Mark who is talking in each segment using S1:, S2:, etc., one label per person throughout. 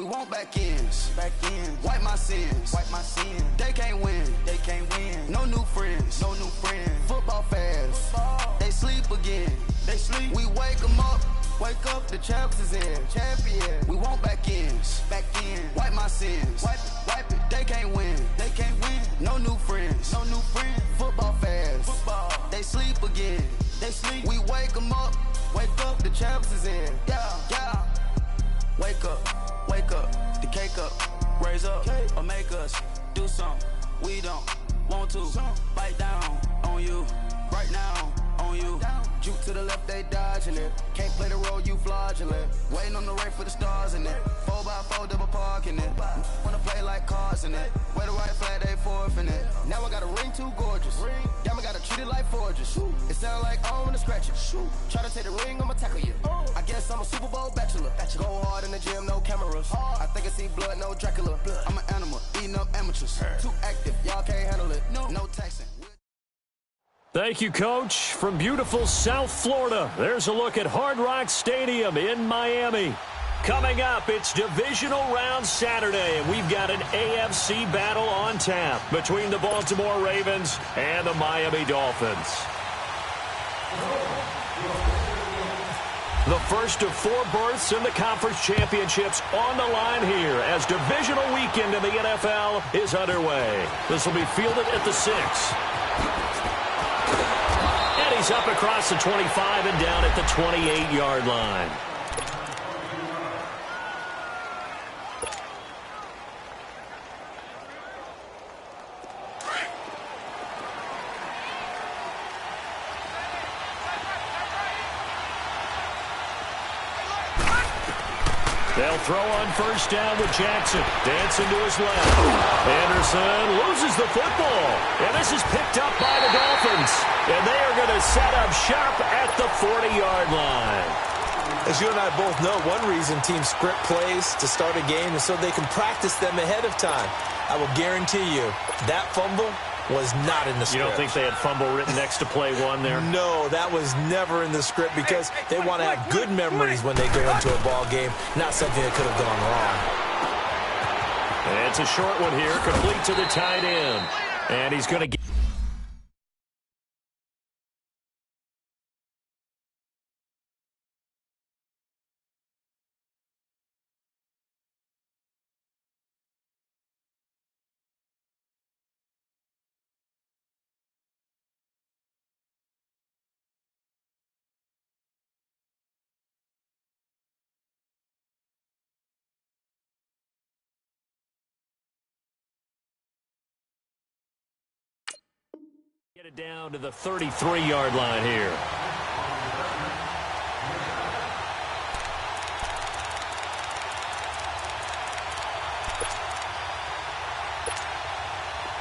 S1: want back ends. Wipe my sins. They can't win. No new friends. Football fans. They sleep again. We wake them up. The champs is in. Champion. We want back ends. Wipe my sins. Wipe it. They can't win. No new friends. Football fans. They sleep again. We wake them up. The champs is in. Yeah. Wake up. The cake up. Raise up. Or make us do something we don't want to. Bite down on you. Right now on you. Juke to the left, they dodging it. Can't play the role, you fraudulent. Waiting on the right for the stars in it. 4x4 double parking it. Wanna play like cars in it. Wear the right flag, they forfeiting it. Now I got a ring too gorgeous. Damn, I gotta treat it like forges. It sound like I wanna scratch it. Try to take the ring, I'ma tackle you. I guess I'm a Super Bowl bachelor. Go hard in the gym, no cameras. I think I see blood, no Dracula. I'm an animal, eating up amateurs. Too active, y'all can't handle it. No taxing.
S2: Thank you, Coach. From beautiful South Florida, there's a look at Hard Rock Stadium in Miami. Coming up, it's Divisional Round Saturday, and we've got an AFC battle on tap between the Baltimore Ravens and the Miami Dolphins. The first of 4 berths in the conference championships on the line here as divisional weekend in the NFL is underway. This will be fielded at the 6. He's up across the 25 and down at the 28-yard line. They'll throw on first down with Jackson. Dancing to his left. Anderson loses the football. And this is picked up by the Dolphins. And they are going to set up shop at the 40-yard line.
S3: As you and I both know, one reason teams script plays to start a game is so they can practice them ahead of time. I will guarantee you that fumble was not in the script.
S2: You don't think they had fumble written next to play 1 there?
S3: No, that was never in the script because they want to have good memories when they go into a ball game, not something that could have gone wrong.
S2: And it's a short one here, complete to the tight end. And he's going to get... Get it down to the 33-yard line here.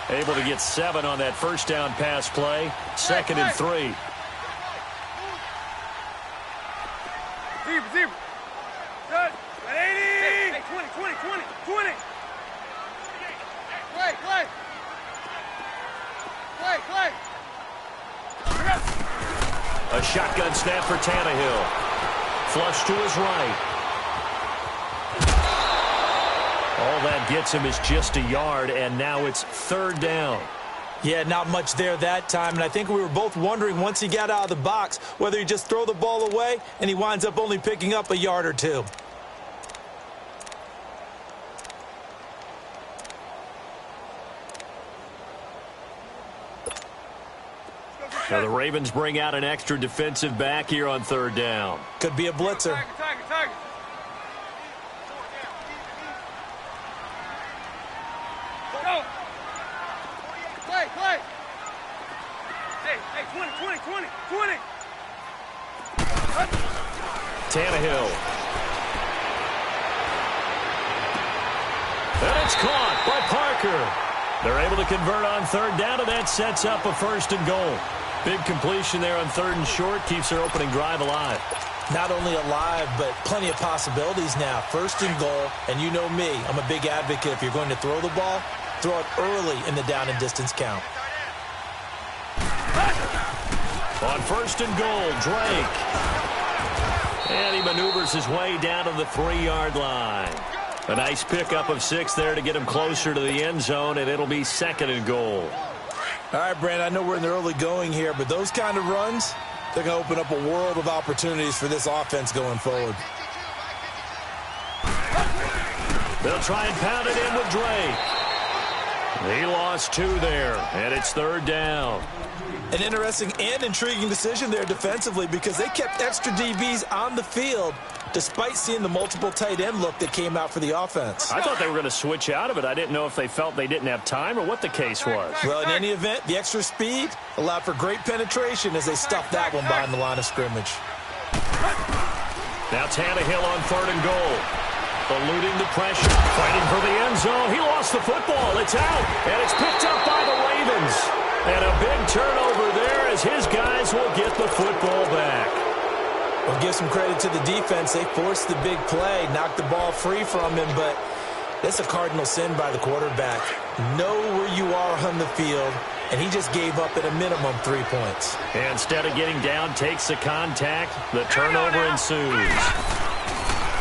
S2: Able to get 7 on that first down pass play. 2nd and 3.
S4: Zebra. Good. 80. Hey, 20. Play.
S2: A shotgun snap for Tannehill. Flush to his right. All that gets him is just a yard, and now it's 3rd down.
S3: Yeah, not much there that time, and I think we were both wondering once he got out of the box whether he'd just throw the ball away, and he winds up only picking up a yard or 2.
S2: So the Ravens bring out an extra defensive back here on 3rd down.
S3: Could be a blitzer.
S4: Tiger. Go. Play. Hey, 20.
S2: Tannehill. And it's caught by Parker. They're able to convert on 3rd down, and that sets up a 1st and goal. Big completion there on 3rd and short. Keeps their opening drive alive.
S3: Not only alive, but plenty of possibilities now. 1st and goal, and you know me. I'm a big advocate. If you're going to throw the ball, throw it early in the down and distance count.
S2: On 1st and goal, Drake. And he maneuvers his way down to the 3-yard line. A nice pickup of 6 there to get him closer to the end zone, and it'll be 2nd and goal.
S3: All right, Brandon, I know we're in the early going here, but those kind of runs, they're going to open up a world of opportunities for this offense going forward.
S2: They'll try and pound it in with Drake. He lost 2 there, and it's 3rd down.
S3: An interesting and intriguing decision there defensively because they kept extra DBs on the field despite seeing the multiple tight end look that came out for the offense.
S2: I thought they were going to switch out of it. I didn't know if they felt they didn't have time or what the case was.
S3: Well, in any event, the extra speed allowed for great penetration as they stuffed that one behind the line of scrimmage.
S2: Now Tannehill on 3rd and goal. Eluding the pressure, fighting for the end zone. He lost the football. It's out, and it's picked up by the Ravens. And a big turnover there as his guys will get the football back.
S3: Well, give some credit to the defense. They forced the big play, knocked the ball free from him, but that's a cardinal sin by the quarterback. Know where you are on the field, and he just gave up at a minimum 3 points.
S2: And instead of getting down, takes the contact. The turnover ensues.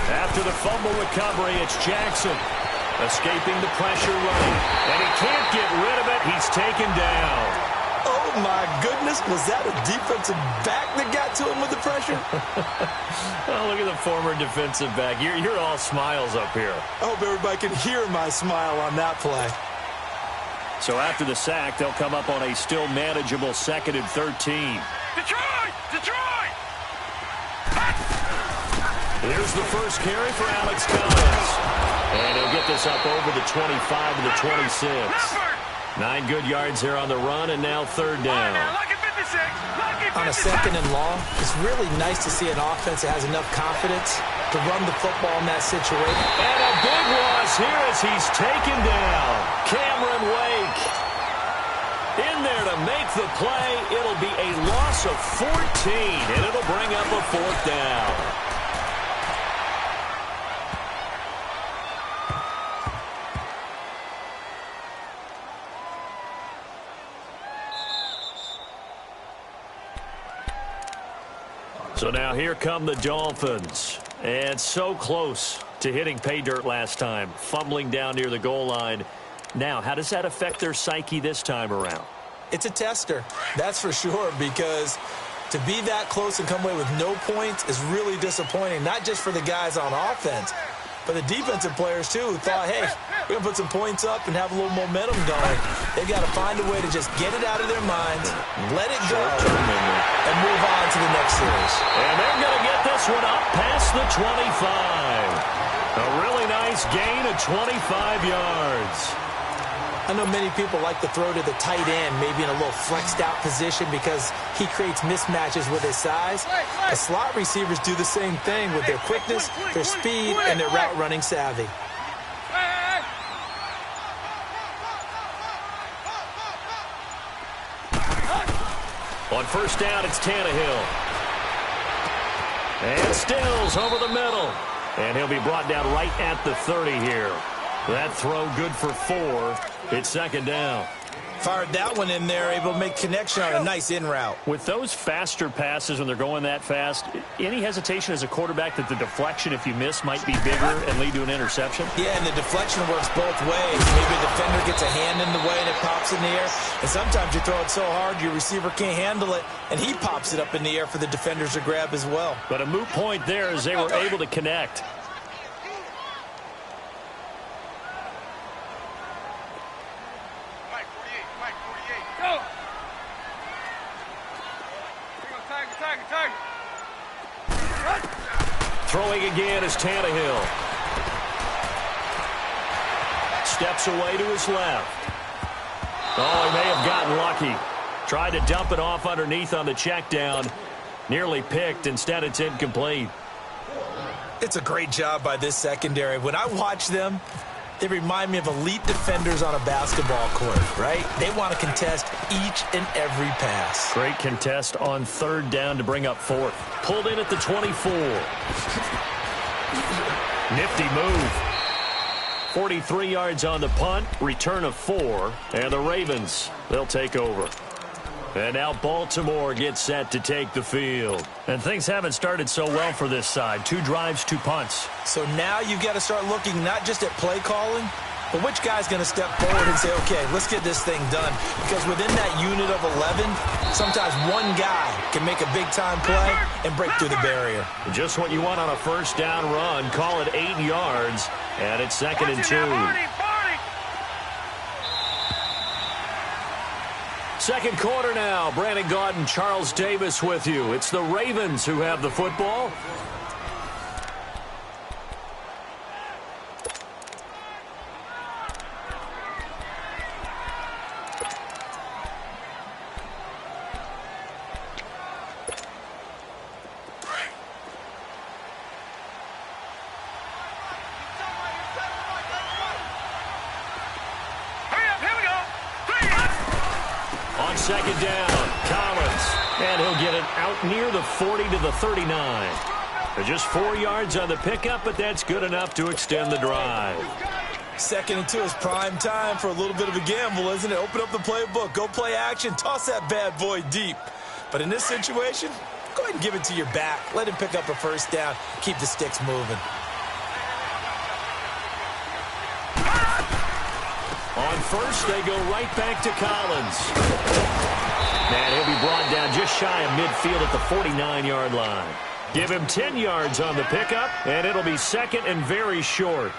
S2: After the fumble recovery, it's Jackson. Escaping the pressure running, and he can't get rid of it. He's taken down.
S3: Oh, my goodness. Was that a defensive back that got to him with the pressure?
S2: Oh, look at the former defensive back. You're all smiles up here.
S3: I hope everybody can hear my smile on that play.
S2: So after the sack, they'll come up on a still manageable 2nd and 13.
S4: Detroit! Detroit!
S2: Here's the first carry for Alex Collins. And he'll get this up over the 25 to the 26. 9 good yards here on the run, and now 3rd down.
S3: On a 2nd and long, it's really nice to see an offense that has enough confidence to run the football in that situation.
S2: And a big loss here as he's taken down. Cameron Wake in there to make the play. It'll be a loss of 14, and it'll bring up a 4th down. So now here come the Dolphins. And so close to hitting pay dirt last time, fumbling down near the goal line. Now, how does that affect their psyche this time around?
S3: It's a tester, that's for sure, because to be that close and come away with no points is really disappointing, not just for the guys on offense, but the defensive players, too, who thought, hey, we're going to put some points up and have a little momentum going. They've got to find a way to just get it out of their minds, let it go, and move on to the next series.
S2: And they're going to get this one up past the 25. A really nice gain of 25 yards.
S3: I know many people like to throw to the tight end, maybe in a little flexed out position because he creates mismatches with his size. The slot receivers do the same thing with their quickness, their speed, and their route running savvy.
S2: On 1st down, it's Tannehill. And Stills over the middle. And he'll be brought down right at the 30 here. That throw good for 4. It's 2nd down.
S3: Fired that one in there, able to make connection on a nice in route.
S2: With those faster passes when they're going that fast, any hesitation as a quarterback that the deflection, if you miss, might be bigger and lead to an interception?
S3: Yeah, and the deflection works both ways. Maybe a defender gets a hand in the way and it pops in the air. And sometimes you throw it so hard your receiver can't handle it, and he pops it up in the air for the defenders to grab as well.
S2: But a moot point there as they were able to connect. Throwing again is Tannehill. Steps away to his left. Oh, he may have gotten lucky. Tried to dump it off underneath on the check down. Nearly picked. Instead, it's incomplete.
S3: It's a great job by this secondary. When I watch them, they remind me of elite defenders on a basketball court, right? They want to contest each and every pass.
S2: Great contest on 3rd down to bring up 4th. Pulled in at the 24. Nifty move. 43 yards on the punt. Return of 4. And the Ravens, they'll take over. And now Baltimore gets set to take the field. And things haven't started so well for this side. 2 drives, 2 punts.
S3: So now you've got to start looking not just at play calling, but which guy's going to step forward and say, okay, let's get this thing done. Because within that unit of 11, sometimes one guy can make a big-time play and break through the barrier.
S2: Just what you want on a first down run. Call it 8 yards, and it's 2nd and 2. Second quarter now. Brandon Gaudin, Charles Davis with you. It's the Ravens who have the football. Second down, Collins, and he'll get it out near the 40 to the 39. They're just 4 yards on the pickup, but that's good enough to extend the drive.
S3: 2nd and 2 is prime time for a little bit of a gamble, isn't it? Open up the playbook, go play action, toss that bad boy deep. But in this situation, go ahead and give it to your back. Let him pick up a first down, keep the sticks moving.
S2: On first, they go right back to Collins. And he'll be brought down just shy of midfield at the 49-yard line. Give him 10 yards on the pickup, and it'll be 2nd and very short.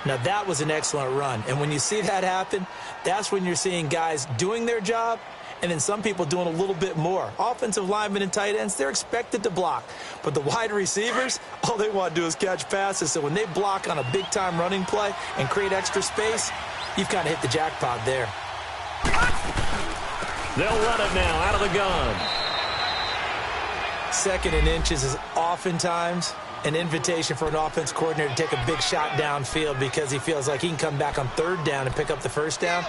S3: Now, that was an excellent run. And when you see that happen, that's when you're seeing guys doing their job and then some people doing a little bit more. Offensive linemen and tight ends, they're expected to block. But the wide receivers, all they want to do is catch passes. So when they block on a big-time running play and create extra space, you've kind of hit the jackpot there.
S2: They'll run it now out of the gun.
S3: 2nd and inches is oftentimes an invitation for an offense coordinator to take a big shot downfield because he feels like he can come back on 3rd down and pick up the first down.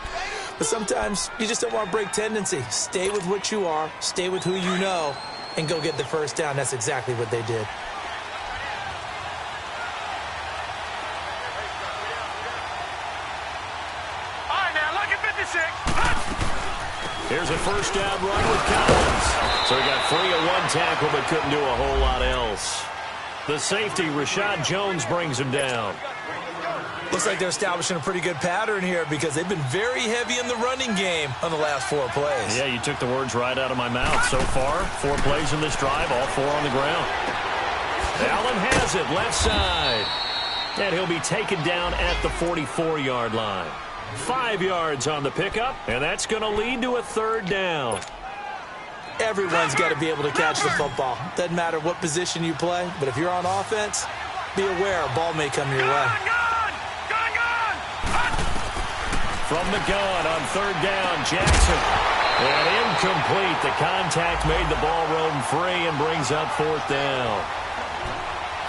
S3: But sometimes you just don't want to break tendency. Stay with what you are, stay with who you know, and go get the first down. That's exactly what they did.
S2: Here's a first down run with Collins. So he got free of 1 tackle but couldn't do a whole lot else. The safety, Rashad Jones, brings him down.
S3: Looks like they're establishing a pretty good pattern here because they've been very heavy in the running game on the last 4 plays.
S2: Yeah, you took the words right out of my mouth. So far, 4 plays in this drive, all 4 on the ground. Allen has it, left side. And he'll be taken down at the 44-yard line. 5 yards on the pickup, and that's going to lead to a 3rd down.
S3: Everyone's got to be able to catch the football. Doesn't matter what position you play, but if you're on offense, be aware a ball may come your way.
S2: From the gun on 3rd down, Jackson. And incomplete. The contact made the ball roam free and brings up 4th down.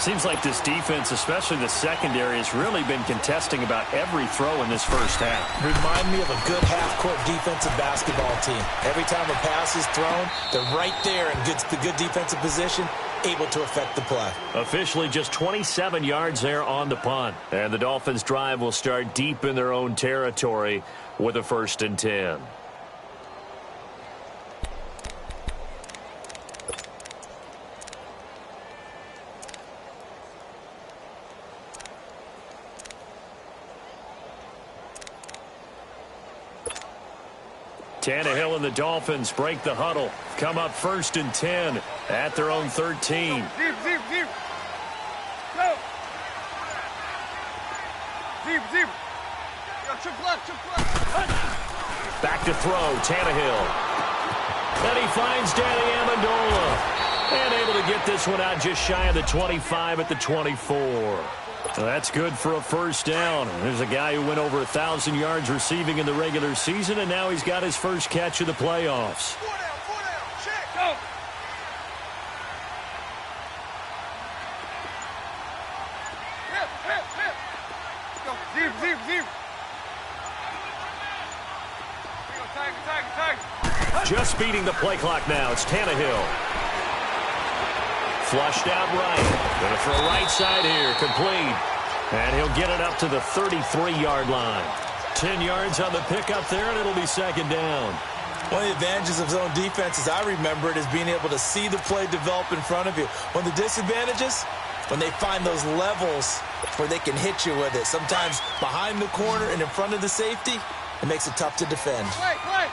S2: Seems like this defense, especially the secondary, has really been contesting about every throw in this first half.
S3: Remind me of a good half-court defensive basketball team. Every time a pass is thrown, they're right there in the good defensive position, able to affect the play.
S2: Officially just 27 yards there on the punt. And the Dolphins' drive will start deep in their own territory with a 1st and 10. Tannehill and the Dolphins break the huddle. Come up 1st and 10 at their own 13.
S4: Deep. Go. Deep. Yo, triple left.
S2: Back to throw, Tannehill. And he finds Danny Amendola. And able to get this one out just shy of the 25 at the 24. That's good for a 1st down. There's a guy who went over 1,000 yards receiving in the regular season, and now he's got his first catch of the playoffs.
S4: 4 down. Check. Go. Hip. Go. Deep. Tag.
S2: Just beating the play clock now. It's Tannehill. Flushed out right. Going to throw right side here. Complete. And he'll get it up to the 33-yard line. 10 yards on the pickup there, and it'll be 2nd down.
S3: One of the advantages of zone defense, as I remember it, is being able to see the play develop in front of you. One of the disadvantages, when they find those levels where they can hit you with it. Sometimes behind the corner and in front of the safety, it makes it tough to defend.
S4: Play.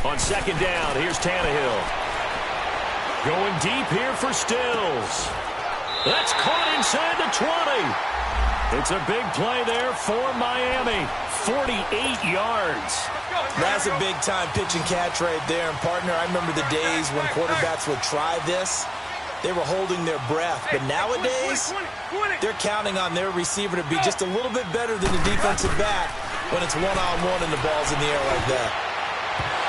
S2: On second down, here's Tannehill. Going deep here for Stills. That's caught inside the 20. It's a big play there for Miami. 48 yards.
S3: That's a big-time pitch and catch right there. And, partner, I remember the days when quarterbacks would try this. They were holding their breath. But nowadays, they're counting on their receiver to be just a little bit better than the defensive back when it's one-on-one and the ball's in the air like that.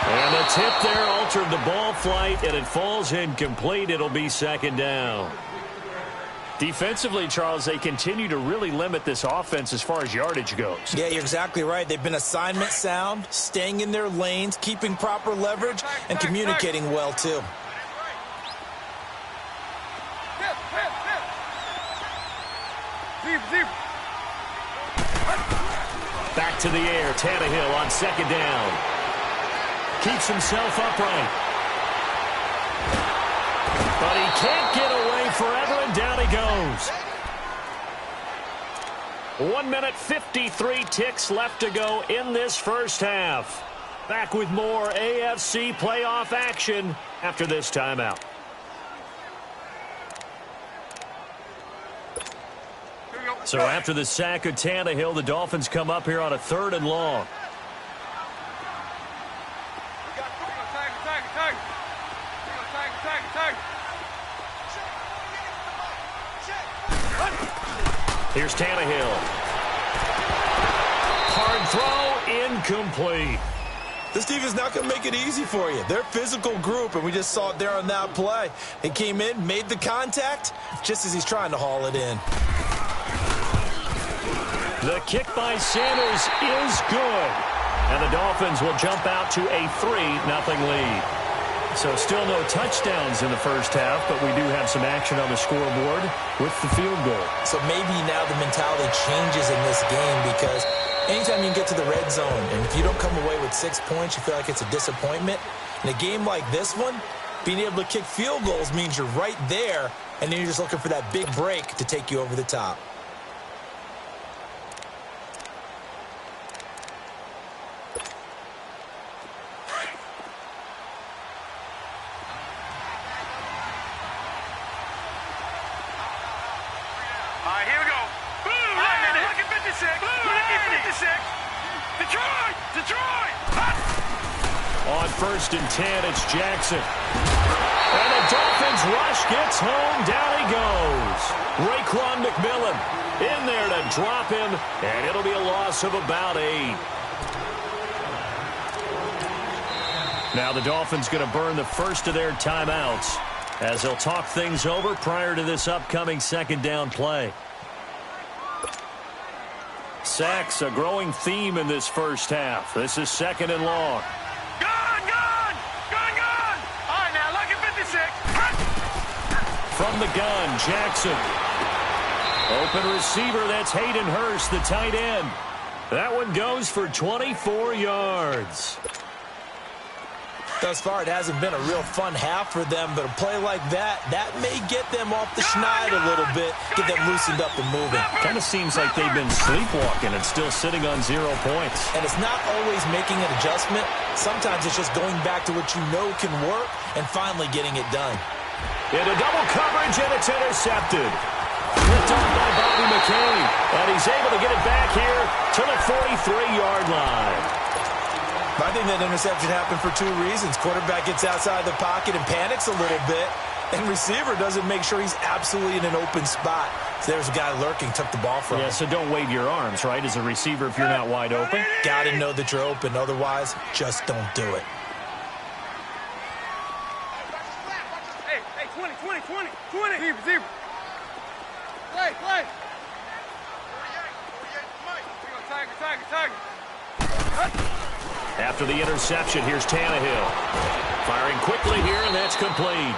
S2: And the tip there altered the ball flight, and it falls incomplete. It'll be second down. Defensively, Charles, they continue to really limit this offense as far as yardage goes.
S3: Yeah, you're exactly right. They've been assignment sound, staying in their lanes, keeping proper leverage, and communicating well, too.
S2: Back to the air, Tannehill on second down. Keeps himself upright. But he can't get away forever, and down he goes. 1 minute, 53 ticks left to go in this first half. Back with more AFC playoff action after this timeout. So after the sack of Tannehill, the Dolphins come up here on a 3rd and long. Here's Tannehill. Hard throw, incomplete.
S3: This defense is not going to make it easy for you. They're a physical group, and we just saw it there on that play. He came in, made the contact, just as he's trying to haul it in.
S2: The kick by Sanders is good. And the Dolphins will jump out to a 3-0 lead. So still no touchdowns in the first half, but we do have some action on the scoreboard with the field goal. So maybe now the mentality changes in this game, because anytime you can get to the red zone, and if you don't come away with 6 points, you feel like it's a disappointment. In a game like this one, being able to kick field goals means you're right there, and then you're just looking for that big break to take you over the top. On 1st and 10, it's Jackson. And the Dolphins rush gets home. Down he goes. Raekwon McMillan in there to drop him, and it'll be a loss of about 8. Now the Dolphins going to burn the first of their timeouts as they'll talk things over prior to this upcoming second down play. Sacks, a growing theme in this first half. This is 2nd and long. From the gun, Jackson. Open receiver, that's Hayden Hurst, the tight end. That one goes for 24 yards.
S3: Thus far, it hasn't been a real fun half for them, but a play like that may get them off the schneid a little bit, get them loosened up and moving.
S2: Kind of seems like they've been sleepwalking and still sitting on 0 points.
S3: And it's not always making an adjustment. Sometimes it's just going back to what you know can work and finally getting it done.
S2: Into double coverage, and it's intercepted. Flipped off by Bobby McCain, and he's able to get it back here to the 43-yard line.
S3: I think that interception happened for 2 reasons. Quarterback gets outside the pocket and panics a little bit, and receiver doesn't make sure he's absolutely in an open spot. So there's a guy lurking, took the ball from him.
S2: Yeah, so don't wave your arms, right, as a receiver if you're not wide open.
S3: Got to know that you're open. Otherwise, just don't do it.
S4: Hey, 20. Zebra. Play. Tiger.
S2: After the interception, here's Tannehill. Firing quickly here, and that's complete.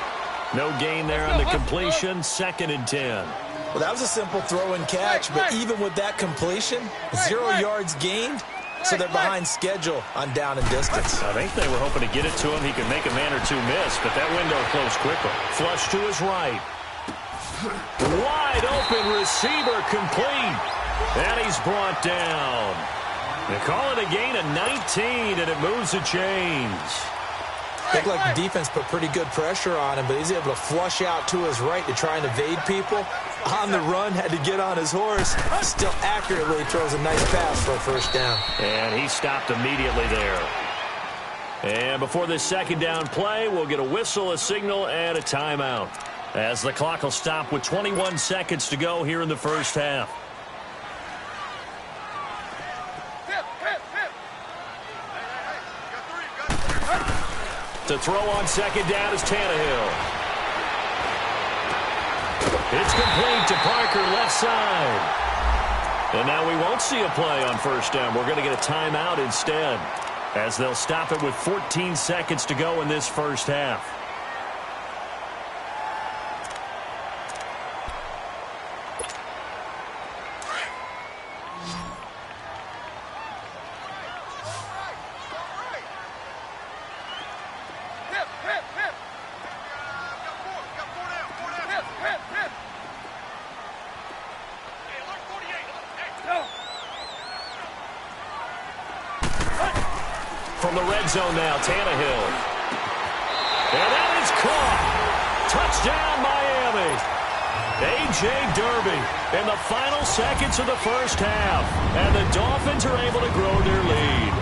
S2: No gain there on the completion. 2nd and 10.
S3: Well, that was a simple throw and catch, but even with that completion, 0 yards gained, so they're behind schedule on down and distance.
S2: I think they were hoping to get it to him. He could make a man or two miss, but that window closed quickly. Flush to his right. Wide open receiver complete. And he's brought down. They call it a gain of 19, and it moves the chains.
S3: Looked like the defense put pretty good pressure on him, but he's able to flush out to his right to try and evade people. On the run, had to get on his horse. Still accurately throws a nice pass for a first down.
S2: And he stopped immediately there. And before this second down play, we'll get a whistle, a signal, and a timeout, as the clock will stop with 21 seconds to go here in the first half. To throw on second down is Tannehill. It's complete to Parker, left side. And now we won't see a play on first down. We're going to get a timeout instead, as they'll stop it with 14 seconds to go in this first half. From the red zone now, Tannehill. And that is caught. Touchdown, Miami. A.J. Derby in the final seconds of the first half. And the Dolphins are able to grow their lead.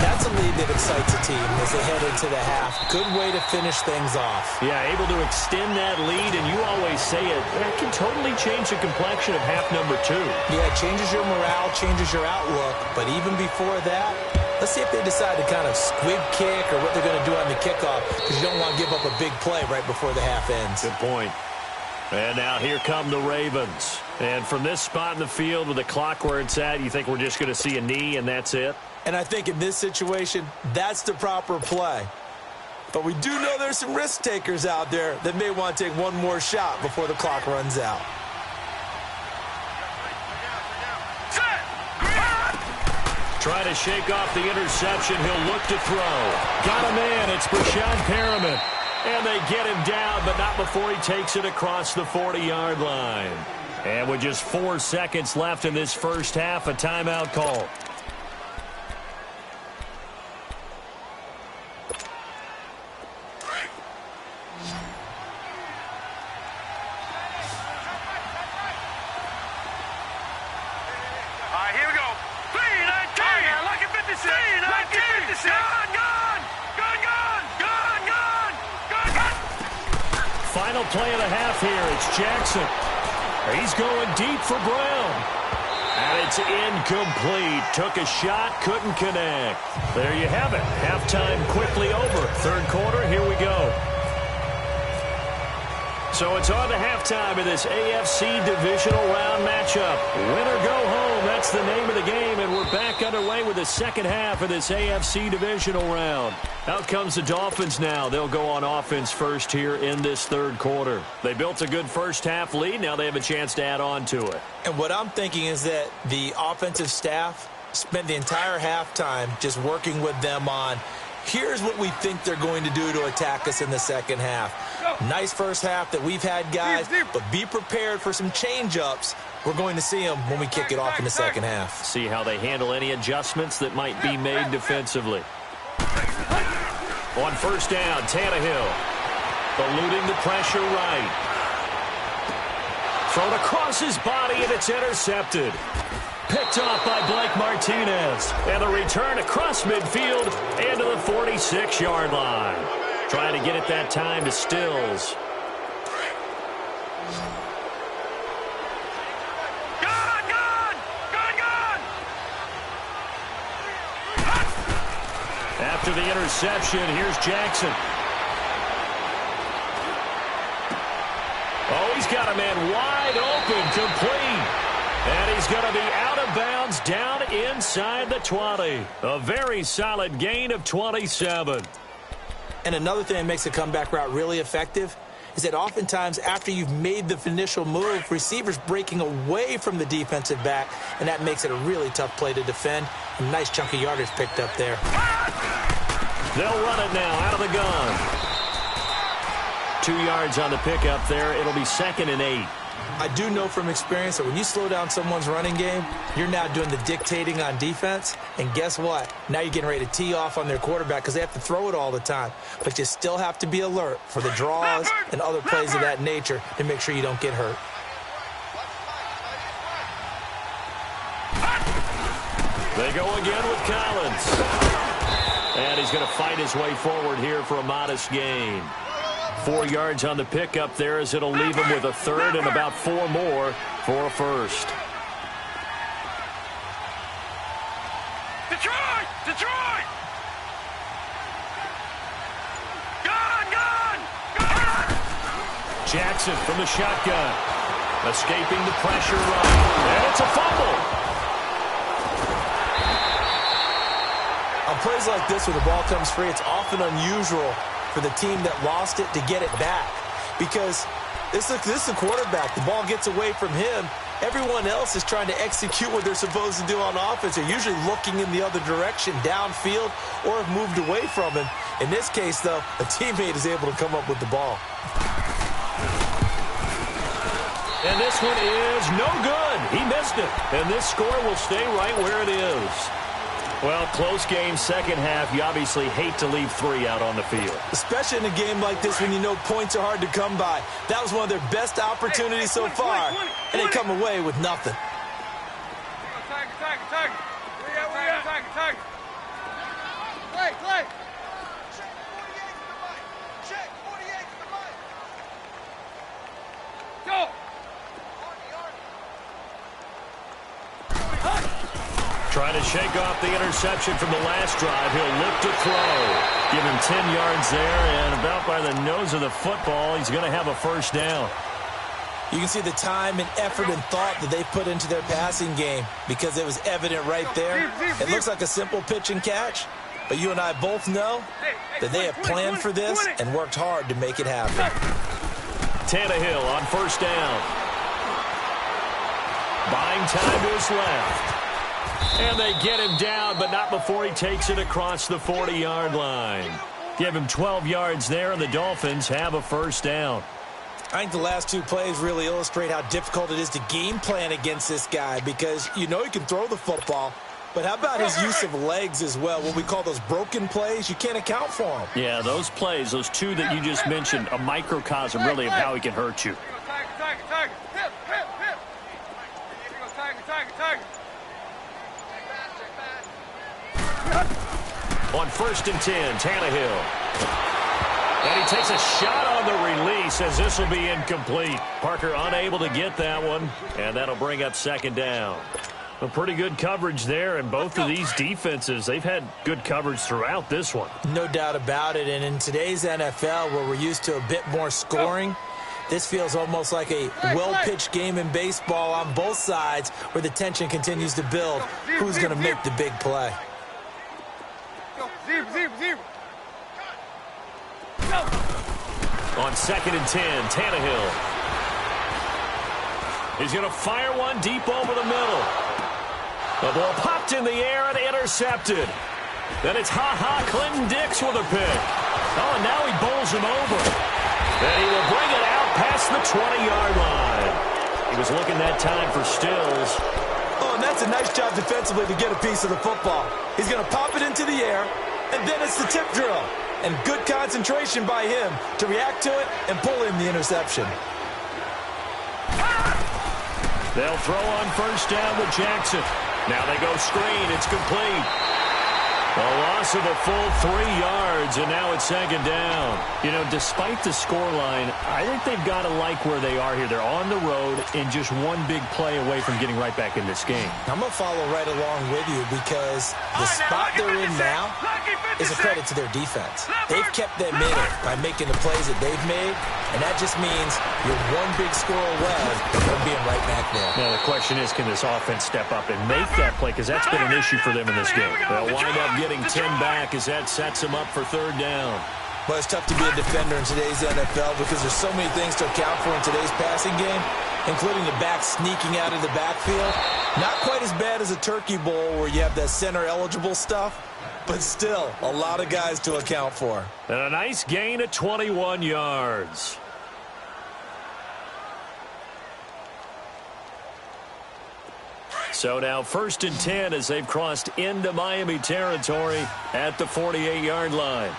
S3: That's a lead that excites a team as they head into the half. Good way to finish things off.
S2: Yeah, able to extend that lead, and you always say it, that can totally change the complexion of half number 2.
S3: Yeah, it changes your morale, changes your outlook. But even before that, let's see if they decide to kind of squib kick or what they're going to do on the kickoff, because you don't want to give up a big play right before the half ends.
S2: Good point. And now here come the Ravens. And from this spot in the field with the clock where it's at, you think we're just going to see a knee and that's it?
S3: And I think in this situation, that's the proper play. But we do know there's some risk takers out there that may want to take one more shot before the clock runs out.
S2: Trying to shake off the interception. He'll look to throw. Got a man. It's Brashad Perriman. And they get him down, but not before he takes it across the 40-yard line. And with just 4 seconds left in this first half, a timeout call. Final play of the half here. It's Jackson. He's going deep for Brown. And it's incomplete. Took a shot, couldn't connect. There you have it. Halftime quickly over. Third quarter, here we go. So it's on to halftime of this AFC divisional round matchup. Win or go home, that's the name of the game, and we're back underway with the second half of this AFC divisional round. Out comes the Dolphins now. They'll go on offense first here in this third quarter. They built a good first half lead. Now they have a chance to add on to it.
S3: And what I'm thinking is that the offensive staff spent the entire halftime just working with them on, here's what we think they're going to do to attack us in the second half. Nice first half that we've had, guys, but be prepared for some change-ups. We're going to see them when we kick it off in the second half.
S2: See how they handle any adjustments that might be made defensively. On first down, Tannehill eluding the pressure right. Thrown across his body, and it's intercepted. Picked off by Blake Martinez. And the return across midfield into the 46-yard line. Trying to get it that time to Stills. After the interception, here's Jackson. Oh, he's got a man wide open, complete. And he's going to be out of bounds down inside the 20. A very solid gain of 27.
S3: And another thing that makes the comeback route really effective is that oftentimes after you've made the initial move, receivers breaking away from the defensive back, and that makes it a really tough play to defend. A nice chunk of yardage picked up there.
S2: They'll run it now out of the gun. 2 yards on the pickup there. It'll be 2nd and 8.
S3: I do know from experience that when you slow down someone's running game, you're now doing the dictating on defense. And guess what? Now you're getting ready to tee off on their quarterback because they have to throw it all the time. But you still have to be alert for the draws and other plays of that nature to make sure you don't get hurt.
S2: They go again with Collins. And he's going to fight his way forward here for a modest gain. 4 yards on the pickup there as it'll leave him with a 3rd and about 4 more for a 1st.
S4: Detroit! Detroit! Gun! Gun! Gun!
S2: Jackson from the shotgun. Escaping the pressure run. And it's a fumble.
S3: On plays like this where the ball comes free, it's often unusual for the team that lost it to get it back. Because this is the quarterback. The ball gets away from him. Everyone else is trying to execute what they're supposed to do on offense. They're usually looking in the other direction, downfield, or have moved away from him. In this case, though, a teammate is able to come up with the ball.
S2: And this one is no good. He missed it. And this score will stay right where it is. Well, close game, second half. You obviously hate to leave 3 out on the field.
S3: Especially in a game like this when you know points are hard to come by. That was one of their best opportunities so far, and they come away with nothing.
S4: Tiger. Tiger. Play. Check 48 to the mic. Go.
S2: Trying to shake off the interception from the last drive. He'll look to throw. Give him 10 yards there, and about by the nose of the football, he's going to have a 1st down.
S3: You can see the time and effort and thought that they put into their passing game because it was evident right there. It looks like a simple pitch and catch, but you and I both know that they have planned for this and worked hard to make it happen.
S2: Tannehill on 1st down. Buying time to his left. And they get him down, but not before he takes it across the 40-yard line. Give him 12 yards there, and the Dolphins have a 1st down.
S3: I think the last 2 plays really illustrate how difficult it is to game plan against this guy because you know he can throw the football, but how about his use of legs as well? What we call those broken plays, you can't account for them.
S2: Yeah, those plays, those 2 that you just mentioned, a microcosm really of how he can hurt you.
S4: Tiger. Hip. Tiger.
S2: On 1st and 10, Tannehill. And he takes a shot on the release as this will be incomplete. Parker unable to get that one, and that'll bring up 2nd down. A pretty good coverage there, and both of these defenses, they've had good coverage throughout this one.
S3: No doubt about it, and in today's NFL where we're used to a bit more scoring, this feels almost like a well-pitched game in baseball on both sides where the tension continues to build. Who's going to make the big play?
S4: Zero.
S2: On 2nd and 10, Tannehill. He's going to fire one deep over the middle. The ball popped in the air and intercepted. Then it's Clinton Dix with a pick. Oh, and now he bowls him over. And he will bring it out past the 20-yard line. He was looking that time for Stills.
S3: Oh, and that's a nice job defensively to get a piece of the football. He's going to pop it into the air, and then it's the tip drill. And good concentration by him to react to it and pull in the interception.
S2: They'll throw on 1st down with Jackson. Now they go screen. It's complete. A loss of a full 3 yards, and now it's 2nd down. You know, despite the scoreline, I think they've got to like where they are here. They're on the road and just one big play away from getting right back in this game.
S3: I'm going to follow right along with you because the spot they're in now is a credit to their defense. They've kept them in it by making the plays that they've made, and that just means you're one big score away from being right back there.
S2: Now, the question is, can this offense step up and make that play? Because that's been an issue for them in this game. They'll wind up getting 10 back as that sets them up for 3rd down.
S3: But it's tough to be a defender in today's NFL because there's so many things to account for in today's passing game, including the back sneaking out of the backfield. Not quite as bad as a turkey bowl where you have that center-eligible stuff, but still a lot of guys to account for.
S2: And a nice gain of 21 yards. So now 1st and 10 as they've crossed into Miami territory at the 48-yard line.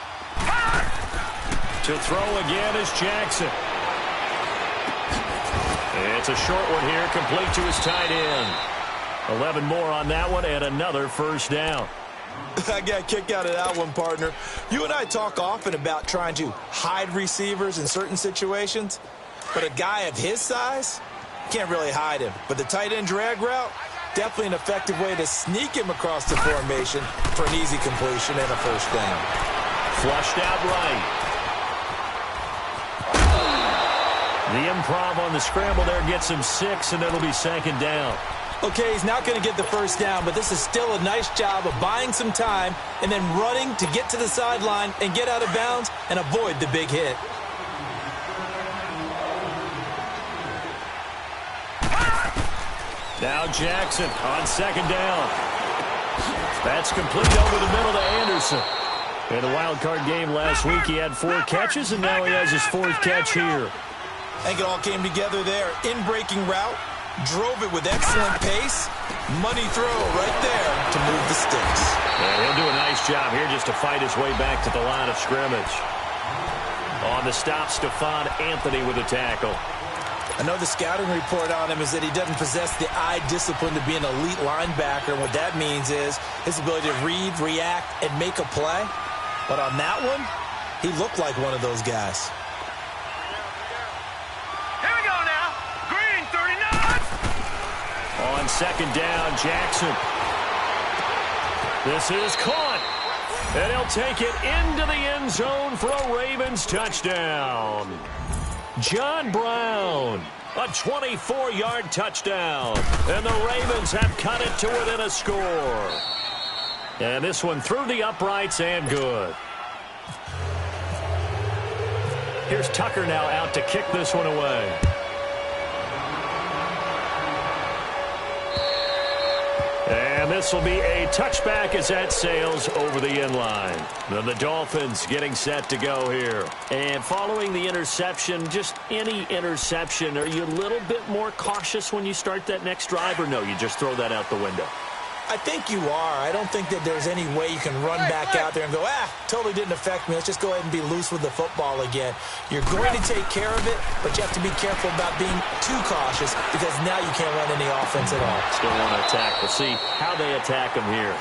S2: To throw again is Jackson. It's a short one here, complete to his tight end. 11 more on that one and another first down.
S3: I got a kick out of that one, partner. You and I talk often about trying to hide receivers in certain situations, but a guy of his size can't really hide him. But the tight end drag route, definitely an effective way to sneak him across the formation for an easy completion and a first down.
S2: Flushed out right. The improv on the scramble there gets him 6, and it'll be 2nd down.
S3: Okay, he's not going to get the first down, but this is still a nice job of buying some time and then running to get to the sideline and get out of bounds and avoid the big hit.
S2: Now Jackson on 2nd down. That's complete over the middle to Anderson. In the wild card game last week, he had 4 catches, and now he has his 4th catch here.
S3: I think it all came together there. In-breaking route, drove it with excellent pace. Money throw right there to move the sticks.
S2: Yeah, he'll do a nice job here just to fight his way back to the line of scrimmage. On the stop, Stephon Anthony with a tackle.
S3: I know the scouting report on him is that he doesn't possess the eye discipline to be an elite linebacker. And what that means is his ability to read, react, and make a play. But on that one, he looked like one of those guys.
S4: Here we go now. Green, 39.
S2: On 2nd down, Jackson. This is caught. And he'll take it into the end zone for a Ravens touchdown. John Brown, a 24-yard touchdown. And the Ravens have cut it to within a score. And this one through the uprights and good. Here's Tucker now out to kick this one away. And this will be a touchback as that sails over the end line. Then the Dolphins getting set to go here. And following the interception, just any interception, are you a little bit more cautious when you start that next drive, or no, you just throw that out the window?
S3: I think you are. I don't think that there's any way you can run back out there and go, totally didn't affect me. Let's just go ahead and be loose with the football again. You're going to take care of it, but you have to be careful about being too cautious because now you can't run any offense at all.
S2: Still want to attack. We'll see how they attack him here.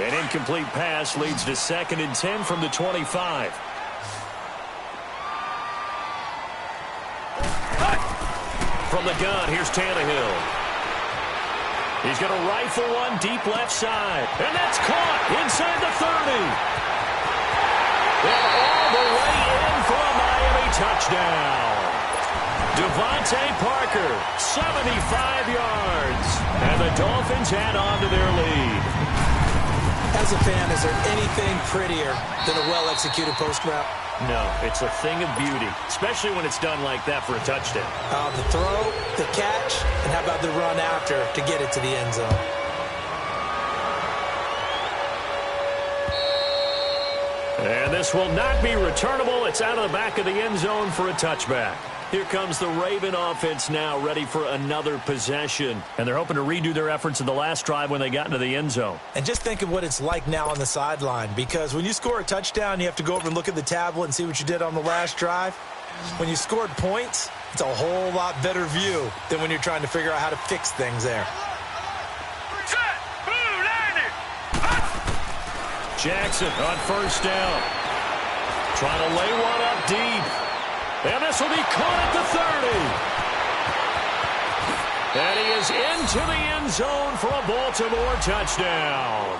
S2: An incomplete pass leads to 2nd and 10 from the 25. From the gun, here's Tannehill. He's going to rifle one deep left side. And that's caught inside the 30. And all the way in for a Miami touchdown. Devontae Parker, 75 yards. And the Dolphins add on to their lead.
S3: As a fan, is there anything prettier than a well-executed post route?
S2: No, it's a thing of beauty, especially when it's done like that for a touchdown.
S3: The throw, the catch, and how about the run after to get it to the end zone?
S2: And this will not be returnable. It's out of the back of the end zone for a touchback. Here comes the Raven offense now, ready for another possession. And they're hoping to redo their efforts in the last drive when they got into the end zone.
S3: And just think of what it's like now on the sideline, because when you score a touchdown, you have to go over and look at the tablet and see what you did on the last drive. When you scored points, it's a whole lot better view than when you're trying to figure out how to fix things there.
S2: Jackson on 1st down. Trying to lay one up deep. And this will be caught at the 30. And he is into the end zone for a Baltimore touchdown.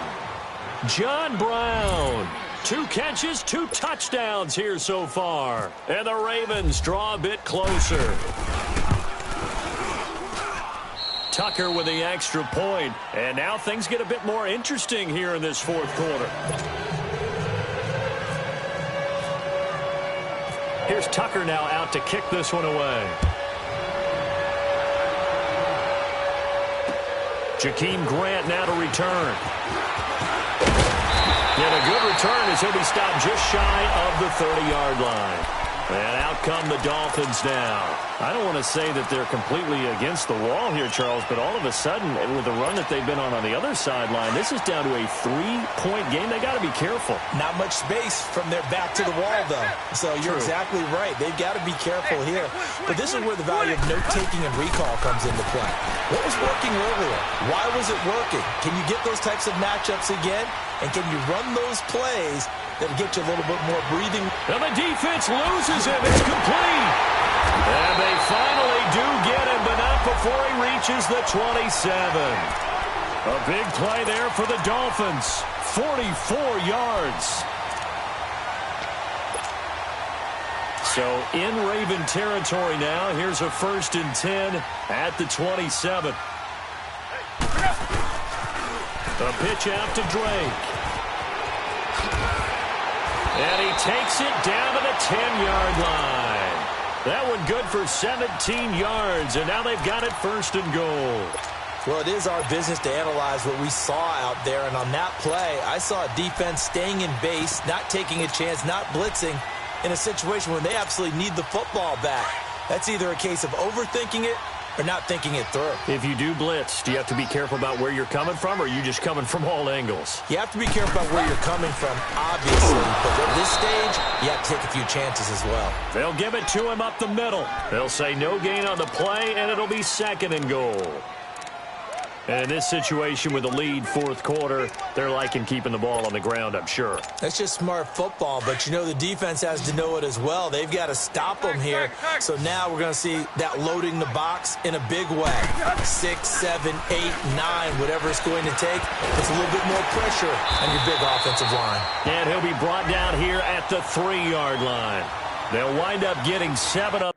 S2: John Brown, 2 catches, 2 touchdowns here so far. And the Ravens draw a bit closer. Tucker with the extra point. And now things get a bit more interesting here in this fourth quarter. Here's Tucker now out to kick this one away. Jakeem Grant now to return. And a good return as he'll be stopped just shy of the 30-yard line. And out come the Dolphins now. I don't want to say that they're completely against the wall here, Charles, but all of a sudden, with the run that they've been on the other sideline, this is down to a 3-point game. They got to be careful.
S3: Not much space from their back to the wall, though. So you're exactly right. They've got to be careful here. But this is where the value of note-taking and recall comes into play. What was working earlier? Why was it working? Can you get those types of matchups again? And can you run those plays that'll get you a little bit more breathing?
S2: And the defense loses him. It's complete. And they finally do get him, but not before he reaches the 27. A big play there for the Dolphins. 44 yards. So in Raven territory now. Here's a 1st and 10 at the 27. A pitch out to Drake. And he takes it down to the 10-yard line. That one good for 17 yards, and now they've got it 1st and goal.
S3: Well, it is our business to analyze what we saw out there, and on that play, I saw a defense staying in base, not taking a chance, not blitzing, in a situation when they absolutely need the football back. That's either a case of overthinking it or not thinking it through.
S2: If you do blitz, do you have to be careful about where you're coming from, or are you just coming from all angles?
S3: You have to be careful about where you're coming from, obviously. But at this stage, you have to take a few chances as well.
S2: They'll give it to him up the middle. They'll say no gain on the play, and it'll be 2nd and goal. And in this situation with the lead 4th quarter, they're liking keeping the ball on the ground, I'm sure.
S3: That's just smart football, but you know the defense has to know it as well. They've got to stop them here. So now we're going to see that loading the box in a big way. 6, 7, 8, 9, whatever it's going to take. It's a little bit more pressure on your big offensive line.
S2: And he'll be brought down here at the 3-yard line. They'll wind up getting 7 up.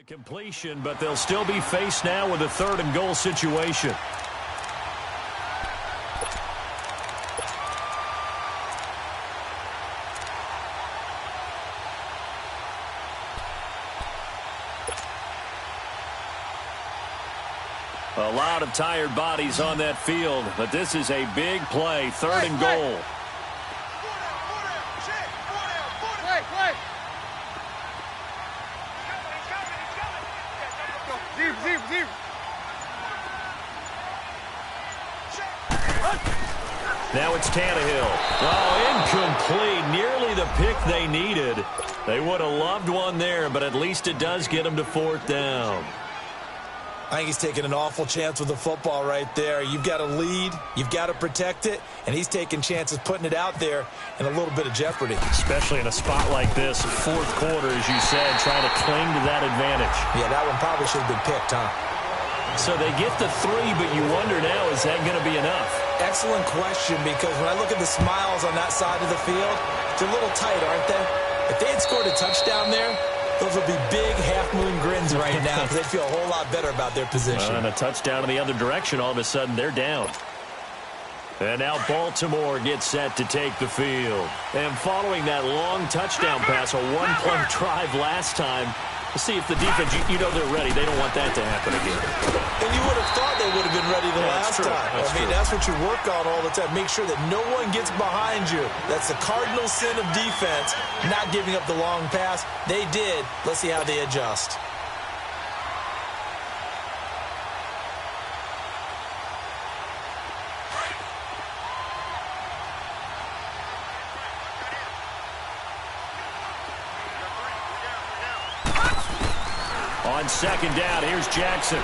S2: Completion, but they'll still be faced now with a 3rd and goal situation. A lot of tired bodies on that field, but this is a big play, 3rd and goal. Now it's Tannehill. Oh, incomplete. Nearly the pick they needed. They would have loved one there, but at least it does get them to 4th down.
S3: I think he's taking an awful chance with the football right there. You've got to lead, you've got to protect it, and he's taking chances putting it out there in a little bit of jeopardy.
S2: Especially in a spot like this, 4th quarter, as you said, trying to cling to that advantage.
S3: Yeah, that one probably should have been picked, huh?
S2: So they get the 3, but you wonder now, is that going to be enough?
S3: Excellent question, because when I look at the smiles on that side of the field, they're a little tight, aren't they? If they had scored a touchdown there, those would be big half-moon grins right now because they'd feel a whole lot better about their position.
S2: And a touchdown in the other direction, all of a sudden they're down. And now Baltimore gets set to take the field. And following that long touchdown pass, a one-play drive last time, to see if the defense, you know they're ready. They don't want that to happen again.
S3: And you would have thought they would have been ready the last time. That's what you work on all the time. Make sure that no one gets behind you. That's the cardinal sin of defense, not giving up the long pass. They did. Let's see how they adjust.
S2: On 2nd down, here's Jackson.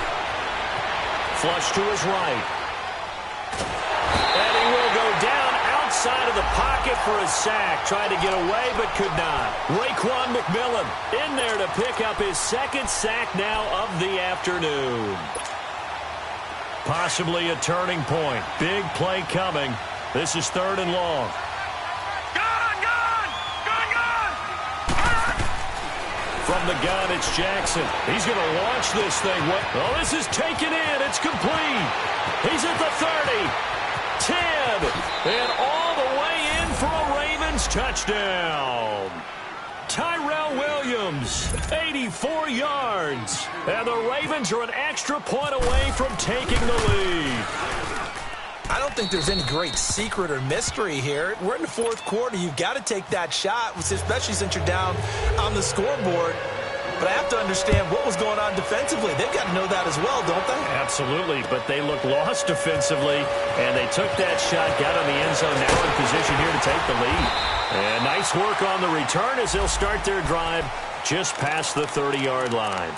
S2: Flush to his right. And he will go down outside of the pocket for a sack. Tried to get away, but could not. Raekwon McMillan in there to pick up his 2nd sack now of the afternoon. Possibly a turning point. Big play coming. This is 3rd and long. From the gun, it's Jackson. He's going to launch this thing. Oh, this is taken in. It's complete. He's at the 30, 10, and all the way in for a Ravens touchdown. Tyrell Williams, 84 yards. And the Ravens are an extra point away from taking the lead.
S3: I don't think there's any great secret or mystery here. We're in the fourth quarter. You've got to take that shot, especially since you're down on the scoreboard. But I have to understand what was going on defensively. They've got to know that as well, don't they?
S2: Absolutely, but they look lost defensively, and they took that shot, got on the end zone, now in position here to take the lead. And nice work on the return as they'll start their drive just past the 30-yard line.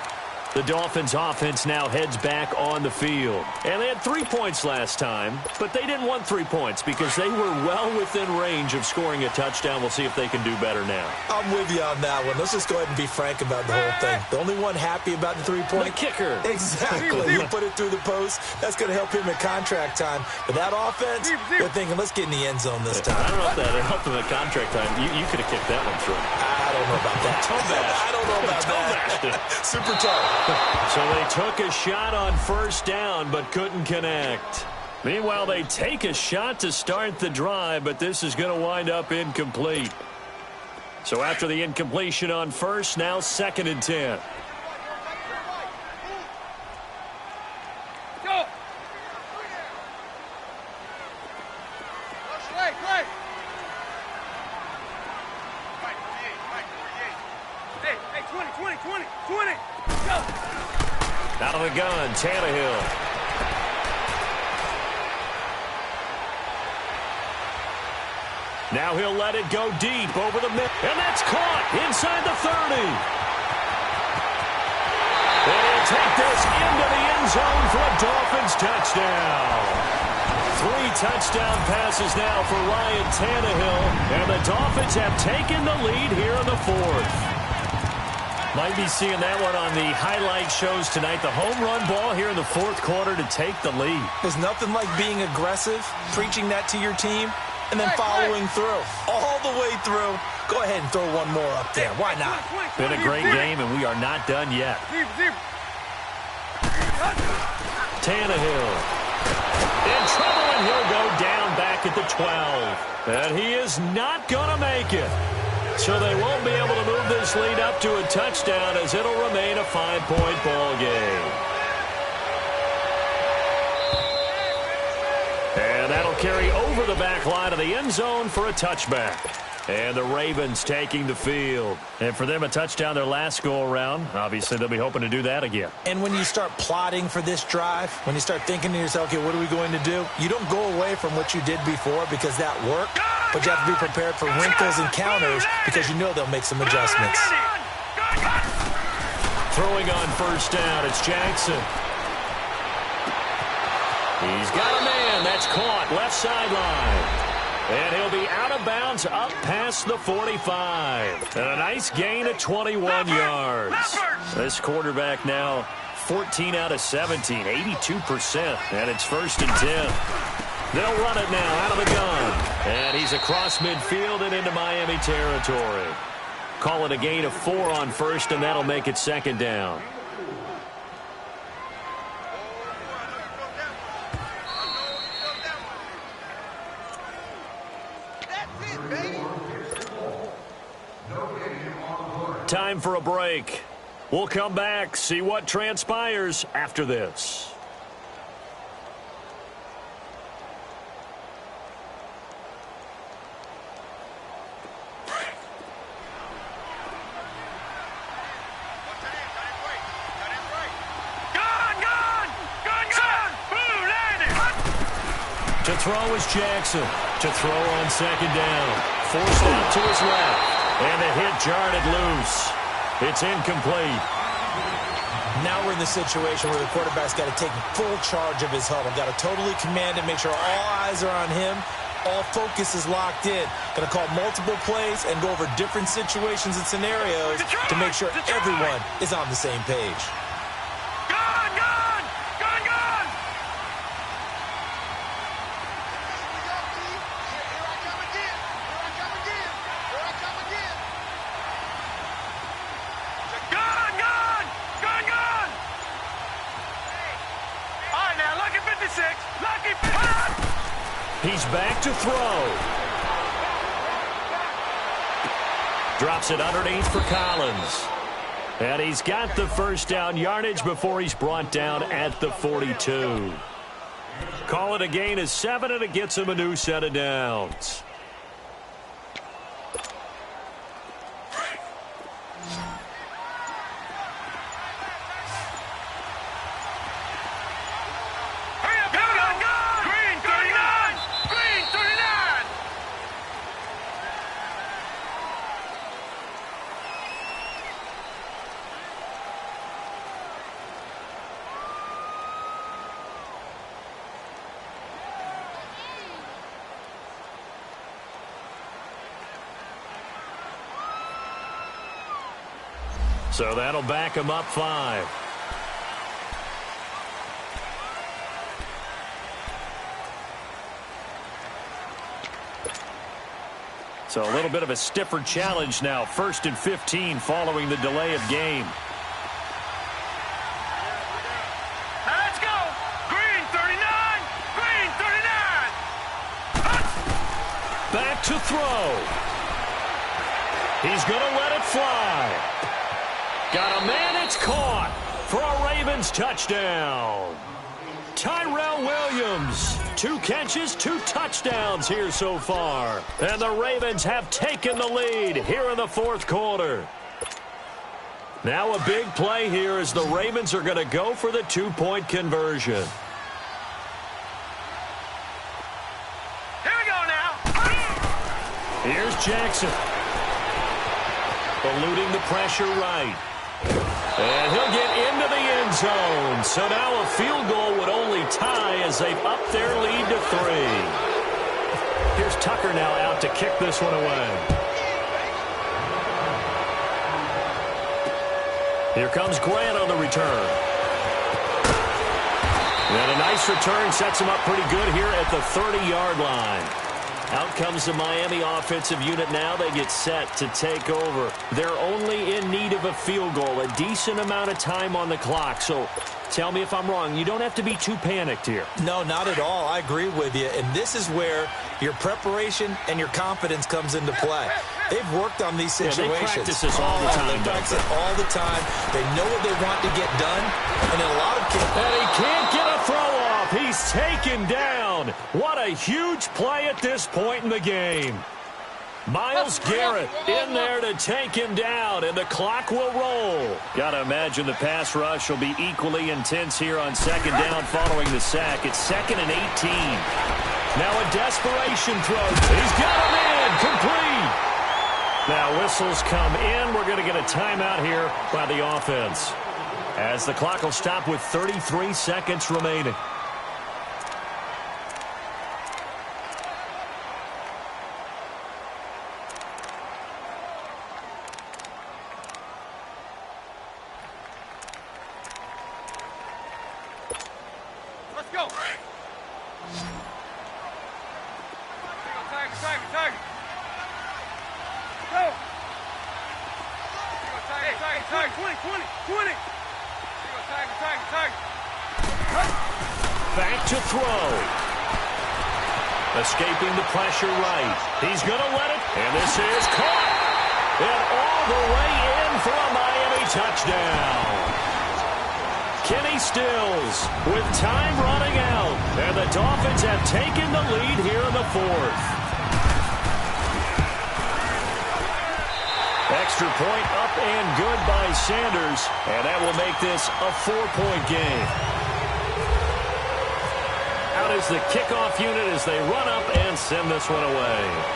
S2: The Dolphins offense now heads back on the field. And they had 3 points last time, but they didn't want 3 points because they were well within range of scoring a touchdown. We'll see if they can do better now.
S3: I'm with you on that one. Let's just go ahead and be frank about the whole thing. The only one happy about the 3-point.
S2: The kicker.
S3: Exactly. You put it through the post. That's going to help him at contract time. But that offense, they're thinking, let's get in the end zone this time.
S2: I don't know if that helped him at contract time. You could have kicked that one through.
S3: I don't know about that. I don't know about that. Super tough.
S2: So they took a shot on first down but couldn't connect. Meanwhile, they take a shot to start the drive, but this is going to wind up incomplete. So after the incompletion on first, now 2nd and 10.
S4: Go. Hey, 20. Go.
S2: Out of the gun, Tannehill. Now he'll let it go deep over the middle. And that's caught inside the 30. And he'll take this into the end zone for a Dolphins touchdown. 3 touchdown passes now for Ryan Tannehill. And the Dolphins have taken the lead here in the 4th. Might be seeing that one on the highlight shows tonight. The home run ball here in the 4th quarter to take the lead.
S3: There's nothing like being aggressive, preaching that to your team, and then following through. All the way through. Go ahead and throw one more up there. Why not?
S2: Been a great game, and we are not done yet. Tannehill. In trouble, and he'll go down back at the 12. And he is not going to make it. So they won't be able to move this lead up to a touchdown as it'll remain a 5-point ball game. And that'll carry over the back line of the end zone for a touchback. And the Ravens taking the field. And for them, a touchdown their last go-around. Obviously, they'll be hoping to do that again.
S3: And when you start plotting for this drive, when you start thinking to yourself, okay, what are we going to do? You don't go away from what you did before because that worked. But you have to be prepared for wrinkles and counters because you know they'll make some adjustments.
S2: Throwing on first down, it's Jackson. He's got a man. That's caught left sideline. And he'll be out of bounds up past the 45. And a nice gain of 21 yards. This quarterback now 14 out of 17, 82%. And it's 1st and 10. They'll run it now out of the gun. And he's across midfield and into Miami territory. Call it a gain of 4 on first, and that'll make it 2nd down. Time for a break. We'll come back, see what transpires after this. To throw is Jackson. To throw on 2nd down. Forced out to his left. And the hit jarred it loose. It's incomplete.
S3: Now we're in the situation where the quarterback's got to take full charge of his huddle. Got to totally command it, make sure all eyes are on him. All focus is locked in. Going to call multiple plays and go over different situations and scenarios to make sure everyone is on the same page.
S2: He's back to throw. Drops it underneath for Collins. And he's got the first down yardage before he's brought down at the 42. Call it a gain of 7, and it gets him a new set of downs. So that'll back him up 5. So a little bit of a stiffer challenge now. 1st and 15 following the delay of game.
S4: Let's go. Green 39. Green 39.
S2: Back to throw. He's going to let it fly. Got a man, it's caught for a Ravens touchdown. Tyrell Williams, 2 catches, 2 touchdowns here so far. And the Ravens have taken the lead here in the 4th quarter. Now a big play here as the Ravens are going to go for the 2-point conversion.
S4: Here we go now.
S2: Here's Jackson. Eluding the pressure right. And he'll get into the end zone. So now a field goal would only tie as they've upped their lead to 3. Here's Tucker now out to kick this one away. Here comes Grant on the return. And a nice return sets him up pretty good here at the 30-yard line. Out comes the Miami offensive unit now. They get set to take over. They're only in need of a field goal, a decent amount of time on the clock. So tell me if I'm wrong. You don't have to be too panicked here.
S3: No, not at all. I agree with you. And this is where your preparation and your confidence comes into play. They've worked on these situations.
S2: Yeah, they practice this all the time.
S3: They practice it all the time. They know what they want to get done. And in a lot of cases,
S2: and he can't get a throw off. He's taken down. What a huge play at this point in the game. Miles Garrett in there to take him down, and the clock will roll. Got to imagine the pass rush will be equally intense here on 2nd down following the sack. It's 2nd and 18. Now a desperation throw. He's got him in. Complete. Now whistles come in. We're going to get a timeout here by the offense, as the clock will stop with 33 seconds remaining.
S4: Let's go. Tiger. Go. Tiger. 20. Tiger.
S2: Back to throw. Escaping the pressure right. He's going to let it. And this is caught. And all the way in for a Miami touchdown. Kenny Stills with time running out. And the Dolphins have taken the lead here in the 4th. Extra point up and good by Sanders. And that will make this a 4-point game. Out is the kickoff unit as they run up and send this one away.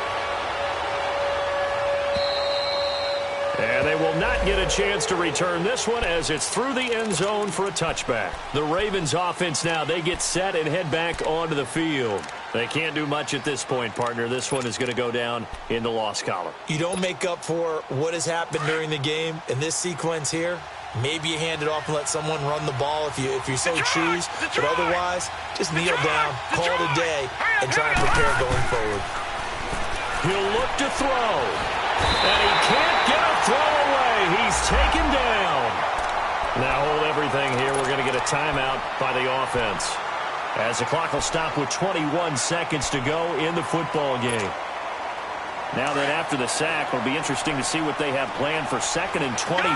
S2: And they will not get a chance to return this one as it's through the end zone for a touchback. The Ravens offense now, they get set and head back onto the field. They can't do much at this point, partner. This one is going to go down in the loss column.
S3: you don't make up for what has happened during the game in this sequence here. Maybe you hand it off and let someone run the ball if you so choose. But otherwise, just kneel down, call it a day, and try and prepare going forward.
S2: He'll look to throw. And he can't get a throw away. He's taken down. Now hold everything here. We're going to get a timeout by the offense. As the clock will stop with 21 seconds to go in the football game. Now that after the sack, it'll be interesting to see what they have planned for 2nd and 23.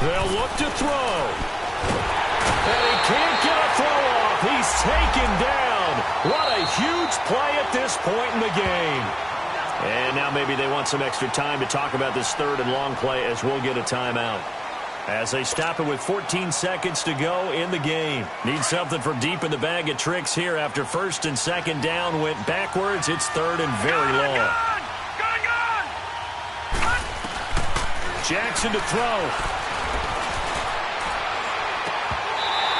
S2: They'll look to throw. And he can't get a throw off. He's taken down. What a huge play at this point in the game. And now maybe they want some extra time to talk about this 3rd and long play as we'll get a timeout. As they stop it with 14 seconds to go in the game. Need something from deep in the bag of tricks here after 1st and 2nd down went backwards. It's 3rd and very long. Jackson to throw.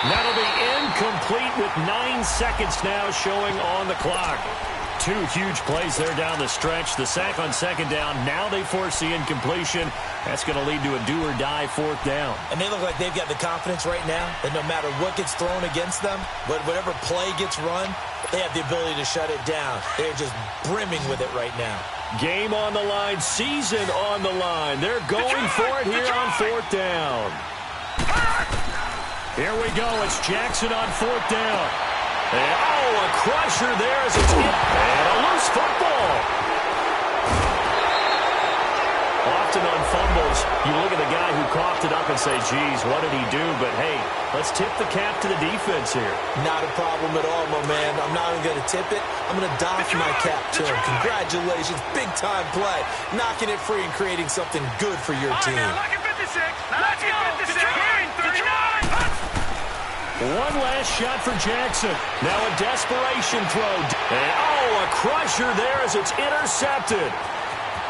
S2: That'll be incomplete with 9 seconds now showing on the clock. 2 huge plays there down the stretch. The sack on 2nd down. Now they force the incompletion. That's going to lead to a do-or-die 4th down.
S3: And they look like they've got the confidence right now that no matter what gets thrown against them, but whatever play gets run, they have the ability to shut it down. They're just brimming with it right now.
S2: Game on the line, season on the line. They're going for it here on 4th down. Here we go. It's Jackson on 4th down. And, a crusher there as it's hit. And a loose football. Often on fumbles, you look at the guy who coughed it up and say, geez, what did he do? But, hey, let's tip the cap to the defense here.
S3: Not a problem at all, my man. I'm not even going to tip it. I'm going to doff my cap to him. Congratulations. Big-time play. Knocking it free and creating something good for your team.
S4: Lock at 56. Lock at 56. 39.
S2: One last shot for Jackson. Now a desperation throw. And, a crusher there as it's intercepted.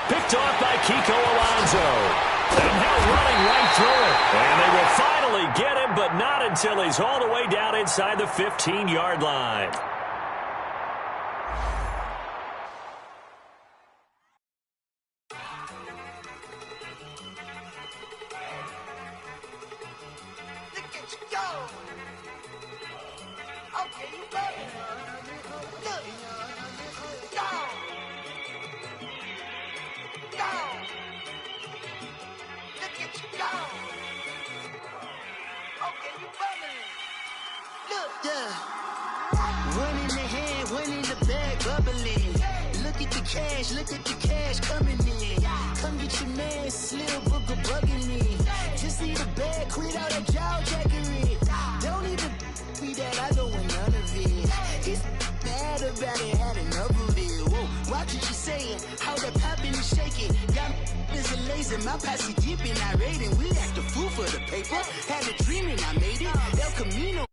S2: Picked off by Kiko Alonso. And now running right through it. And they will finally get him, but not until he's all the way down inside the 15-yard line.
S5: Look at the cash coming in. Come get your man, Slim Booger bugging me. Just need a bag, quit all that jaw jackery. Don't even be that, I don't want none of it. He's mad about it, had enough of it. Whoa, watch what you saying, how that poppin' and shaking. Got is a laser, my posse deep and I raiding. We act a fool for the paper, had a dream and I made it. El Camino.